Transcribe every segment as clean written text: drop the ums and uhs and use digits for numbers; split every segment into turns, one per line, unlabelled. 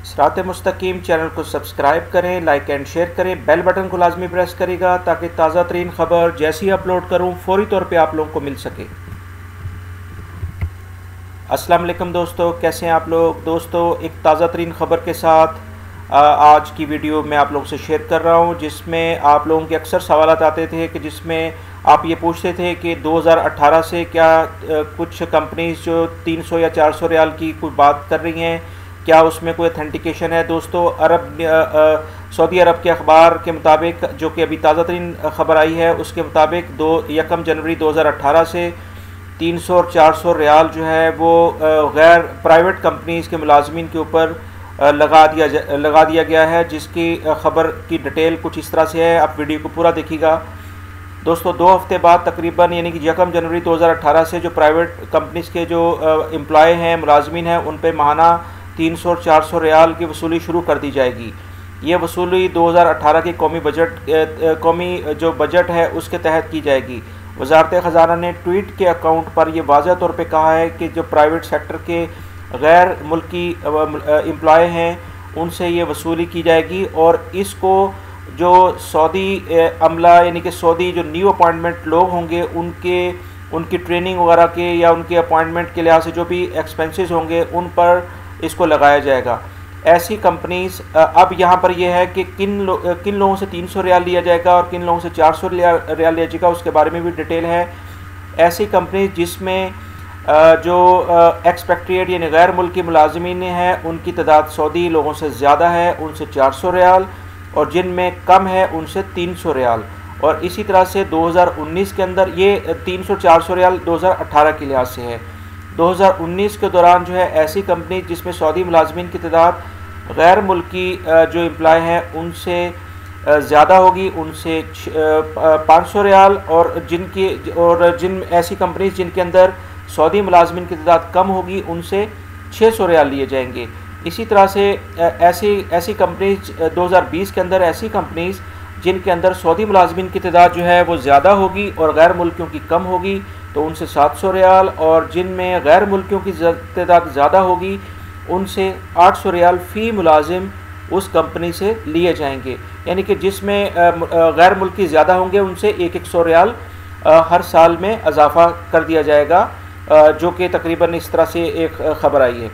صراط مستقیم چینل کو سبسکرائب کریں، لائک اینڈ شیئر کریں، بیل بٹن کو لازمی پریس کرے گا تاکہ تازہ ترین خبر جیسی اپلوڈ کروں فوری طور پہ آپ لوگوں کو مل سکے۔ السلام علیکم دوستو، کیسے ہیں آپ لوگ؟ دوستو ایک تازہ ترین خبر کے ساتھ آج کی ویڈیو میں آپ لوگوں سے شیئر کر رہا ہوں، جس میں آپ لوگوں کے اکثر سوالات آتے تھے کہ جس میں آپ یہ پوچھتے تھے کہ 2018 سے کیا کچھ کمپنیز جو 300 یا 400 ریال کی کوئی بات کر رہی ہیں، کیا اس میں کوئی اتھینٹیکیشن ہے؟ دوستو سعودی عرب کے اخبار کے مطابق، جو کہ ابھی تازہ ترین خبر آئی ہے، اس کے مطابق 1 جنوری 2018 سے 300 اور 400 ریال جو ہے وہ غیر پرائیویٹ کمپنیز کے ملازمین کے اوپر لگا دیا گیا ہے، جس کی خبر کی ڈیٹیل کچھ اس طرح سے ہے۔ آپ ویڈیو کو پورا دیکھیے گا۔ دوستو 2 ہفتے بعد تقریباً یعنی کہ 1 جنوری 2018 سے جو پرائیویٹ کمپنیز کے جو امپلائی ہیں، ملازمین ہیں، ان پہ ماہانہ 300 اور 400 ریال کی وصولی شروع کر دی جائے گی۔ یہ وصولی 2018 کے قومی جو بجٹ ہے اس کے تحت کی جائے گی۔ وزارت خزانہ نے ٹویٹ کے اکاؤنٹ پر یہ واضح طور پہ کہا ہے کہ جو پرائیویٹ سیکٹر کے غیر ملکی امپلائی ہیں ان سے یہ وصولی کی جائے گی، اور اس کو جو سعودی عملہ یعنی کہ سعودی جو نیو اپوائنٹمنٹ لوگ ہوں گے ان کی ٹریننگ وغیرہ کے یا ان کے اپوائنٹمنٹ کے لحاظ سے جو بھی ایکسپنسز ہوں گے ان پر اس کو لگایا جائے گا۔ ایسی کمپنیز اب یہاں پر یہ ہے کہ کن لوگوں سے 300 ریال لیا جائے گا اور کن لوگوں سے 400 ریال لیا جائے گا، اس کے بارے میں بھی ڈیٹیل ہے۔ ایسی کمپنیز جس میں جو ایکسپیکٹریٹ یعنی غیر ملکی ملازمین ہیں ان کی تعداد سعودی لوگوں سے زیادہ ہے، ان سے 400 ریال، اور جن میں کم ہے ان سے 300 ریال۔ اور اسی طرح سے 2019 کے اندر یہ 300-400 ریال 2018 کے لحاظ سے ہے۔ 2019 کے دوران جو ہے ایسی کمپنی جس میں سعودی ملازمین کی تعداد غیر ملکی جو امپلائی ہیں ان سے زیادہ ہوگی، ان سے 500 ریال، اور جن ایسی کمپنیز جن کے اندر سعودی ملازمین کی تعداد کم ہوگی ان سے 600 ریال لیے جائیں گے۔ اسی طرح سے ایسی کمپنیز 2020 کے اندر ایسی کمپنیز جن کے اندر سعودی ملازمین کی تعداد جو ہے وہ زیادہ ہوگی اور غیر ملکیوں کی کم ہوگی تو ان سے 700 ریال، اور جن میں غیر ملکیوں کی تعداد زیادہ ہوگی ان سے 800 ریال فی ملازم اس کمپنی سے لیے جائیں گے۔ یعنی کہ جس میں غیر ملکی زیادہ ہوں گے ان سے 100 ریال ہر سال میں اضافہ کر دیا جائے گا، جو کہ تقریباً اس طرح سے ایک خبر آئی ہے۔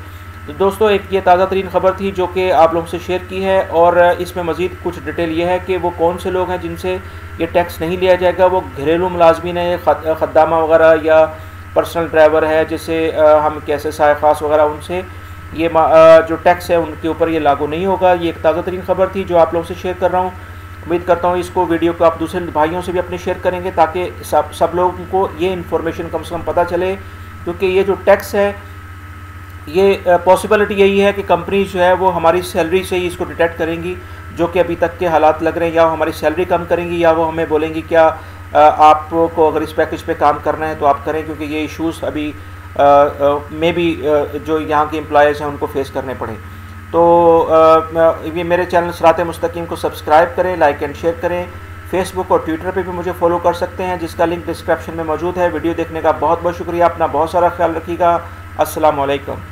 تو دوستو ایک یہ تازہ ترین خبر تھی جو کہ آپ لوگوں سے شیئر کی ہے، اور اس میں مزید کچھ ڈیٹیل یہ ہے کہ وہ کون سے لوگ ہیں جن سے یہ ٹیکس نہیں لیا جائے گا۔ وہ گھریلو ملازمین ہیں، خدامہ وغیرہ یا پرسنل ڈرائیور ہے جیسے ہم کیسے سائے خاص وغیرہ، ان سے یہ جو ٹیکس ہے ان کے اوپر یہ لاگو نہیں ہوگا۔ یہ ایک تازہ ترین خبر تھی جو آپ لوگوں سے شیئر کر رہا ہوں۔ امید کرتا ہوں اس کو ویڈیو کو آپ دوسرے بھائیوں سے بھی اپنے شیئر کریں گے تاکہ سب لوگوں کو یہ انفارمیشن کم سے کم پتہ چلے، کیونکہ یہ جو ٹیکس ہے یہ پاسبلٹی یہی ہے کہ کمپنی جو ہے وہ ہماری سیلری سے ہی اس کو ڈیٹیکٹ کریں گی، جو کہ ابھی تک کے حالات لگ رہے ہیں، یا وہ ہماری سیلری کم کریں گی یا وہ ہمیں بولیں گی کیا آپ کو اگر اس پیکج پہ کام کرنا ہے تو آپ کریں، کیونکہ یہ ایشوز ابھی میں بھی جو یہاں کے امپلائیز ہیں ان کو فیس کرنے پڑیں۔ تو یہ میرے چینل صراط مستقیم کو سبسکرائب کریں، لائک اینڈ شیئر کریں۔ فیس بک اور ٹویٹر پہ بھی مجھے فالو کر سکتے ہیں، جس کا لنک ڈسکرپشن میں موجود ہے۔ ویڈیو دیکھنے کا بہت بہت شکریہ، اپنا بہت سارا خیال رکھیے گا۔ السلام علیکم۔